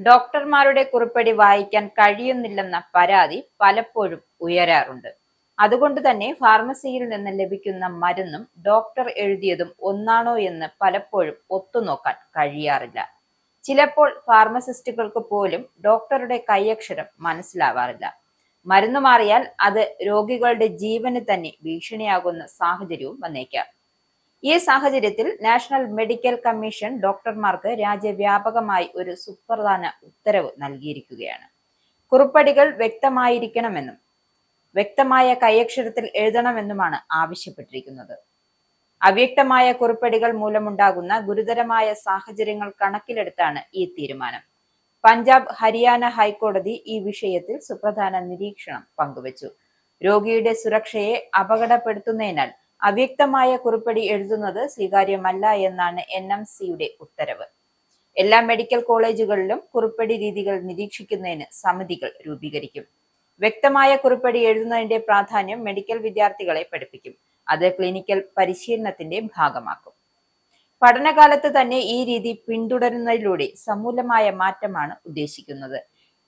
ഡോക്ടർമാരുടെ കുറിപ്പടി വായിക്കാൻ കഴിയുന്നില്ലെന്ന പരാതി പലപ്പോഴും ഉയരാറുണ്ട്. അതുകൊണ്ട് തന്നെ ഫാർമസിയിൽ നിന്ന് ലഭിക്കുന്ന മരുന്നും ഡോക്ടർ എഴുതിയതും ഒന്നാണോ എന്ന് പലപ്പോഴും ഒത്തുനോക്കാൻ കഴിയാറില്ല. ചിലപ്പോൾ ഫാർമസിസ്റ്റുകൾക്ക് പോലും ഡോക്ടറുടെ കൈയക്ഷരം മനസ്സിലാവാറില്ല. മരുന്ന് മാറിയാൽ അത് രോഗികളുടെ ജീവന് തന്നെ ഭീഷണിയാകുന്ന സാഹചര്യവും വന്നേക്കാം. ഈ സാഹചര്യത്തിൽ നാഷണൽ മെഡിക്കൽ കമ്മീഷൻ ഡോക്ടർമാർക്ക് രാജ്യവ്യാപകമായി ഒരു സുപ്രധാന ഉത്തരവ് നൽകിയിരിക്കുകയാണ്. കുറിപ്പടികൾ വ്യക്തമായിരിക്കണമെന്നും വ്യക്തമായ കൈയക്ഷരത്തിൽ എഴുതണമെന്നുമാണ് ആവശ്യപ്പെട്ടിരിക്കുന്നത്. അവ്യക്തമായ കുറിപ്പടികൾ മൂലമുണ്ടാകുന്ന ഗുരുതരമായ സാഹചര്യങ്ങൾ കണക്കിലെടുത്താണ് ഈ തീരുമാനം. പഞ്ചാബ്, ഹരിയാന ഹൈക്കോടതി ഈ വിഷയത്തിൽ സുപ്രധാന നിരീക്ഷണം പങ്കുവച്ചു. രോഗിയുടെ സുരക്ഷയെ അപകടപ്പെടുത്തുന്നതിനാൽ അവ്യക്തമായ കുറിപ്പടി എഴുതുന്നത് സ്വീകാര്യമല്ല എന്നാണ് NMCയുടെ ഉത്തരവ്. എല്ലാ മെഡിക്കൽ കോളേജുകളിലും കുറിപ്പടി രീതികൾ നിരീക്ഷിക്കുന്നതിന് സമിതികൾ രൂപീകരിക്കും. വ്യക്തമായ കുറിപ്പടി എഴുതുന്നതിന്റെ പ്രാധാന്യം മെഡിക്കൽ വിദ്യാർത്ഥികളെ പഠിപ്പിക്കും. അത് ക്ലിനിക്കൽ പരിശീലനത്തിന്റെ ഭാഗമാക്കും. പഠനകാലത്ത് തന്നെ ഈ രീതി പിന്തുടരുന്നതിലൂടെ സമൂലമായ മാറ്റമാണ് ഉദ്ദേശിക്കുന്നത്.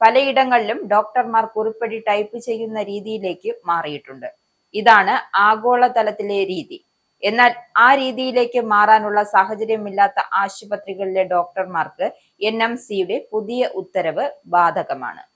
പലയിടങ്ങളിലും ഡോക്ടർമാർ കുറിപ്പടി ടൈപ്പ് ചെയ്യുന്ന രീതിയിലേക്ക് മാറിയിട്ടുണ്ട്. ഇതാണ് ആഗോളതലത്തിലെ രീതി. എന്നാൽ ആ രീതിയിലേക്ക് മാറാനുള്ള സാഹചര്യമില്ലാത്ത ആശുപത്രികളിലെ ഡോക്ടർമാർക്ക് NMCയുടെ പുതിയ ഉത്തരവ് ബാധകമാണ്.